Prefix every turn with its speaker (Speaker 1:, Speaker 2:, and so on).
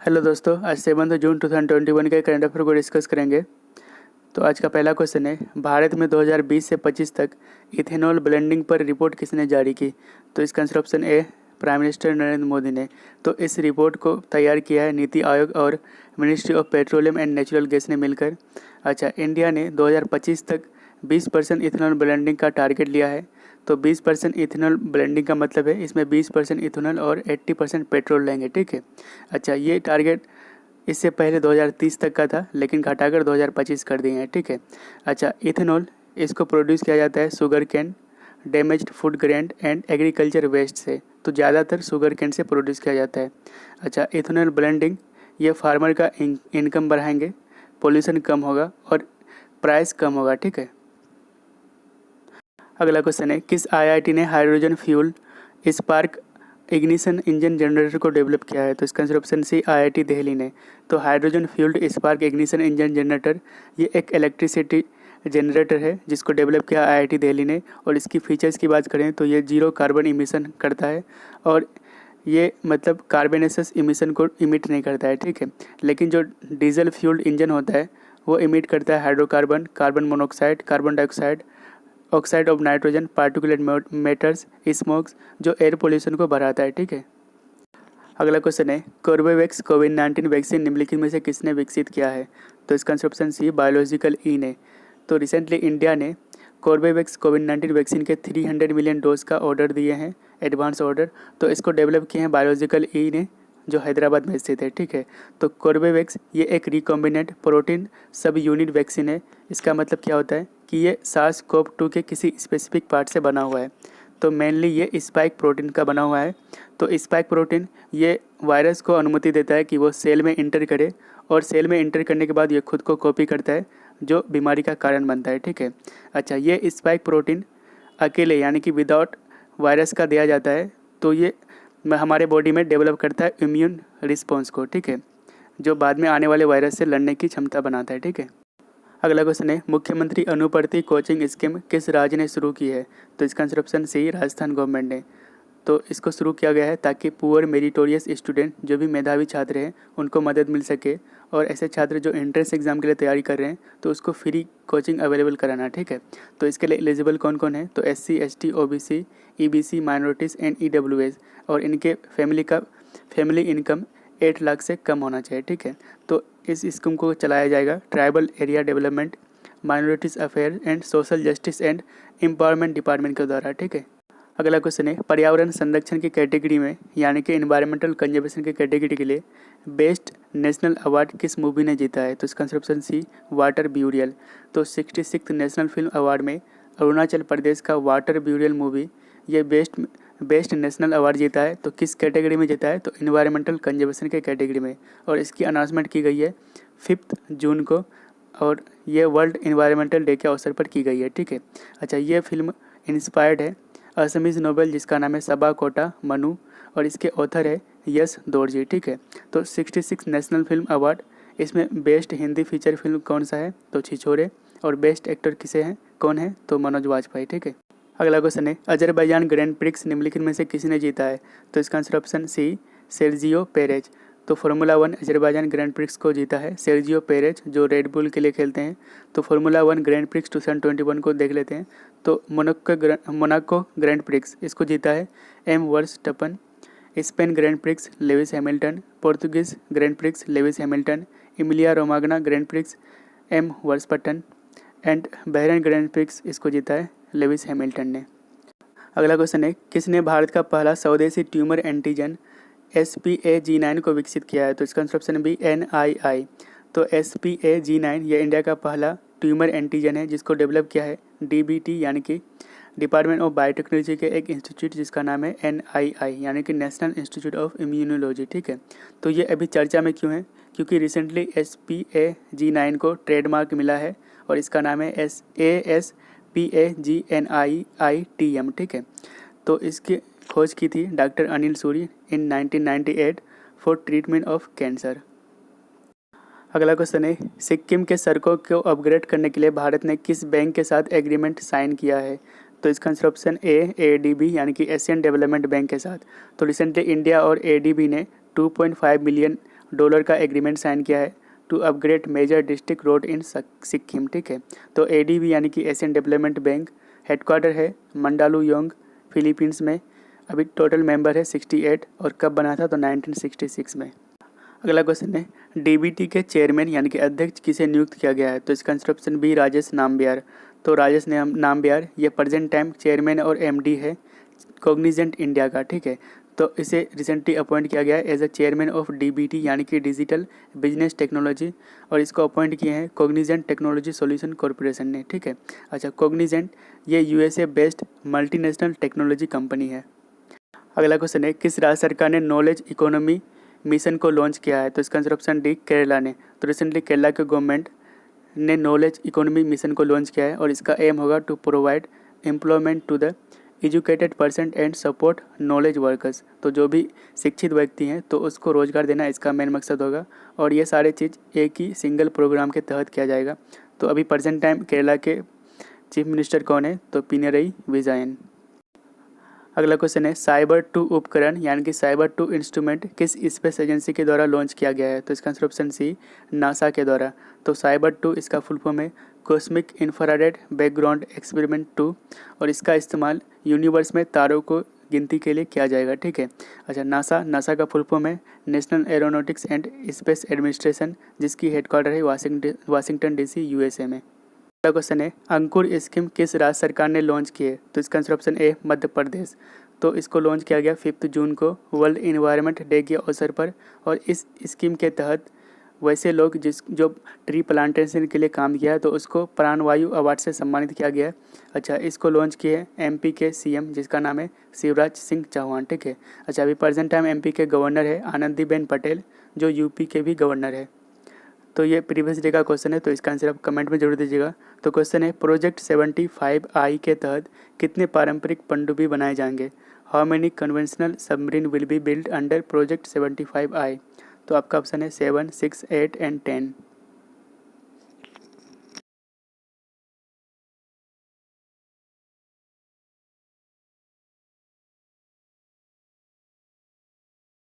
Speaker 1: Hello दोस्तों, आज 7 जून 2021 के करंट अफेयर को डिस्कस करेंगे। तो आज का पहला क्वेश्चन है, भारत में 2020 से 25 तक इथेनॉल ब्लेंडिंग पर रिपोर्ट किसने जारी की? तो इसका answer option A prime minister Narendra Modi ने। तो इस रिपोर्ट को तैयार किया है नीति आयोग और ministry of petroleum and natural gas ने मिलकर। अच्छा, इंडिया ने 2025 तक 20% इथेनॉल ब्लेंडिंग का टारगेट लिया है। तो 20% इथेनॉल ब्लेंडिंग का मतलब है इसमें 20% इथेनॉल और 80% पेट्रोल लेंगे, ठीक है। अच्छा, ये टारगेट इससे पहले 2030 तक का था, लेकिन घटाकर 2025 कर दिए हैं, ठीक है। अच्छा, इथेनॉल इसको प्रोड्यूस किया जाता है sugar cane, damaged food grain and agriculture waste से। तो ज़्यादातर शुगर कैन से प्रोड्यूस किया जाता है। अच्छा, इथेनॉल ब्लेंडिंग ये फार्मर का इनकम बढ़ाएंगे, पोल्यूशन कम होगा और प्राइस कम होगा, ठीक है। अगला क्वेश्चन है, किस आईआईटी ने hydrogen fuel spark ignition engine generator को डेवलप किया है? तो इसका answer option C IIT Delhi ने। तो hydrogen fueled spark ignition engine generator ये एक इलेक्ट्रिसिटी जनरेटर है जिसको डेवलप किया आईआईटी दिल्ली ने। और इसकी फीचर्स की बात करें तो ये जीरो कार्बन इमिशन करता है और ये मतलब कार्बनेसस इमिशन को इमिट नहीं करता है, ठीक है। लेकिन जो डीजल फ्यूल्ड इंजन होता है वो इमिट करता है hydrocarbon, carbon monoxide, carbon dioxide, oxide of nitrogen, particulate matters, smokes, जो एयर पोल्यूशन को बढ़ाता है, ठीक है। अगला क्वेश्चन है, कोर्बेवैक्स कोविड-19 वैक्सीन निम्नलिखित में से किसने विकसित किया है? तो इसका आंसर ऑप्शन सी बायोलॉजिकल ई ने। तो रिसेंटली इंडिया ने कोर्बेवैक्स कोविड-19 वैक्सीन के 300 मिलियन डोज का ऑर्डर दिए हैं, एडवांस ऑर्डर। तो इसको डेवलप किए हैं बायोलॉजिकल ई ने, जो हैदराबाद में स्थित है, ठीक है। तो कोर्बेवैक्स ये एक रिकॉम्बिनेंट प्रोटीन सब यूनिट वैक्सीन है। इसका मतलब क्या होता है कि ये SARS-CoV-2 के किसी स्पेसिफिक पार्ट से बना हुआ है। तो मेनली ये स्पाइक प्रोटीन का बना हुआ है। तो स्पाइक प्रोटीन ये वायरस को अनुमति देता है कि वो सेल में इंटर करे और सेल में इंटर करने के बाद ये खुद को कॉपी करता है जो बीमारी का कारण बनता है, ठीक है। अच्छा, ये स्पाइक प्रोटीन अकेले यानी कि विदाउट वायरस का दिया जाता है तो ये हमारे बॉडी में डेवलप करता है इम्यून रिस्पॉन्स को, ठीक है, जो बाद में आने वाले वायरस से लड़ने की क्षमता बनाता है, ठीक है। अगला क्वेश्चन है, मुख्यमंत्री अनुवर्ती कोचिंग स्कीम किस राज्य ने शुरू की है? तो इसका answer option C Rajasthan government ने। तो इसको शुरू किया गया है ताकि पुअर मेरिटोरियस स्टूडेंट जो भी मेधावी छात्र हैं उनको मदद मिल सके और ऐसे छात्र जो एंट्रेंस एग्जाम के लिए तैयारी कर रहे हैं तो उसको फ्री कोचिंग अवेलेबल कराना, ठीक है। तो इसके लिए एलिजिबल कौन कौन है? तो SC ST OBC EBC minorities and EWS और इनके फैमिली इनकम 8 लाख से कम होना चाहिए, ठीक है। तो इस स्कीम को चलाया जाएगा tribal area development, minorities affair and social justice and empowerment department के द्वारा, ठीक है। अगला क्वेश्चन है, पर्यावरण संरक्षण की कैटेगरी में यानी कि इन्वायरमेंटल कंजर्वेशन की कैटेगरी के लिए बेस्ट नेशनल अवार्ड किस मूवी ने जीता है? तो इसका answer option C water burial. तो 66th नेशनल फिल्म अवार्ड में अरुणाचल प्रदेश का वाटर ब्यूरियल मूवी ये बेस्ट नेशनल अवार्ड जीता है। तो किस कैटेगरी में जीता है? तो इन्वायरमेंटल कंजर्वेशन के कैटेगरी में। और इसकी अनाउंसमेंट की गई है 5 जून को और ये वर्ल्ड इन्वायरमेंटल डे के अवसर पर की गई है, ठीक है। अच्छा, ये फिल्म इंस्पायर्ड है असमीज़ नोबेल जिसका नाम है सबा कोटा मनु और इसके ऑथर है यश दोरजी, ठीक है। तो 66 नेशनल फिल्म अवार्ड, इसमें बेस्ट हिंदी फीचर फिल्म कौन सा है? तो छिछोरे। और बेस्ट एक्टर किसे हैं, कौन है? तो मनोज वाजपेयी, ठीक है। अगला क्वेश्चन है, अजरबैजान ग्रैंड प्रिक्स निम्नलिखित में से किसने जीता है? तो इसका आंसर ऑप्शन सी सेर्जियो पेरेज। तो फार्मूला 1 अजरबैजान ग्रैंड प्रिक्स को जीता है सेर्जियो पेरेज जो रेड बुल के लिए खेलते हैं। तो फार्मूला 1 ग्रैंड प्रिक्स 2021 को देख लेते हैं। तो मोनाको ग्रैंड प्रिक्स इसको जीता है M Verstappen. Spain grand prix Lewis Hamilton, Portuguese grand prix Lewis Hamilton, Emilia Romagna grand prix M Verstappen and Bahrain grand prix इसको जीता है लेविस हैमिल्टन ने। अगला क्वेश्चन है, किसने भारत का पहला स्वदेशी ट्यूमर एंटीजन SPAG9 को विकसित किया है? तो इसका आंसर ऑप्शन बी NII। तो SPAG9 ये इंडिया का पहला ट्यूमर एंटीजन है जिसको डेवलप किया है DBT यानी कि डिपार्टमेंट ऑफ बायोटेक्नोलॉजी के एक इंस्टीट्यूट जिसका नाम है NII यानी कि नेशनल इंस्टीट्यूट ऑफ इम्यूनोलॉजी, ठीक है। तो ये अभी चर्चा में क्यों है? क्योंकि रिसेंटली SPAG9 को ट्रेडमार्क मिला है और इसका नाम है ASPAGNIITM, ठीक है। तो इसकी खोज की थी doctor Anil Suri in 1998 for treatment of cancer. अगला क्वेश्चन है, सिक्किम के सड़कों को अपग्रेड करने के लिए भारत ने किस बैंक के साथ एग्रीमेंट साइन किया है? तो इसका आंसर ऑप्शन ए ADB यानी कि एशियन डेवलपमेंट बैंक के साथ। तो रिसेंटली इंडिया और ADB ने $2.5 मिलियन डॉलर का एग्रीमेंट साइन किया है to upgrade major district road in Sikkim. ठीक है, तो ADB यानी कि एशियन डेवलपमेंट बैंक हेडक्वार्टर है मंडालुयोंग फिलीपींस में। अभी टोटल मेंबर है 68 और कब बना था तो 1966 में। अगला क्वेश्चन है DBT के चेयरमैन यानी कि अध्यक्ष किसे नियुक्त किया गया है, तो इसका answer option B Rajesh Nambiar. तो राजेश नाम्बियार ये प्रेजेंट टाइम चेयरमैन और MD है कॉग्निजेंट इंडिया का। ठीक है, तो इसे रिसेंटली अपॉइंट किया गया है as a chairman of DBT यानी कि डिजिटल बिजनेस टेक्नोलॉजी, और इसको अपॉइंट किए हैं कॉग्निजेंट टेक्नोलॉजी सॉल्यूशन कॉरपोरेशन ने। ठीक है, अच्छा कॉग्निजेंट ये USA based multinational technology company है। अगला क्वेश्चन है किस राज्य सरकार ने नॉलेज इकोनॉमी मिशन को लॉन्च किया है, तो इसका आंसर ऑप्शन डी केरला ने। तो रिसेंटली केरला के गवर्नमेंट ने नॉलेज इकोनॉमी मिशन को लॉन्च किया है और इसका एम होगा to provide employment to the educated person and support knowledge workers. तो जो भी शिक्षित व्यक्ति हैं तो उसको रोजगार देना इसका मेन मकसद होगा, और ये सारे चीज़ एक ही सिंगल प्रोग्राम के तहत किया जाएगा। तो अभी प्रेजेंट टाइम केरला के चीफ मिनिस्टर कौन है, तो पिनरई विजयन। अगला क्वेश्चन है साइबर 2 उपकरण यानी कि साइबर 2 इंस्ट्रूमेंट किस स्पेस एजेंसी के द्वारा लॉन्च किया गया है, तो इसका आंसर ऑप्शन सी नासा के द्वारा। तो साइबर 2 इसका फुल फॉर्म है कॉस्मिक इंफ्रारेड बैकग्राउंड एक्सपेरिमेंट 2, और इसका इस्तेमाल यूनिवर्स में तारों को गिनती के लिए किया जाएगा। ठीक है, अच्छा नासा का फुल फॉर्म है national aeronautics and space administration, जिसकी हेडक्वार्टर है वाशिंगटन DC USA में। अगला क्वेश्चन है अंकुर स्कीम किस राज्य सरकार ने लॉन्च की है, तो इसका answer option A Madhya Pradesh. तो इसको लॉन्च किया गया 5 जून को वर्ल्ड इन्वायरमेंट डे के अवसर पर, और इस स्कीम के तहत वैसे लोग जो ट्री प्लांटेशन के लिए काम किया है तो उसको प्राणवायु अवार्ड से सम्मानित किया गया है। अच्छा इसको लॉन्च किए MP के CM जिसका नाम है शिवराज सिंह चौहान। ठीक है, अच्छा अभी प्रेजेंट टाइम MP के गवर्नर है आनंदीबेन पटेल जो UP के भी गवर्नर है। तो ये प्रीवियस डे का क्वेश्चन है, तो इसका आंसर आप कमेंट में जरूर दीजिएगा। तो क्वेश्चन है प्रोजेक्ट 75I के तहत कितने पारंपरिक पनडुब्बी बनाए जाएंगे, how many conventional submarine will be build under project 75I। तो आपका ऑप्शन है 7, 6, 8 एंड 10।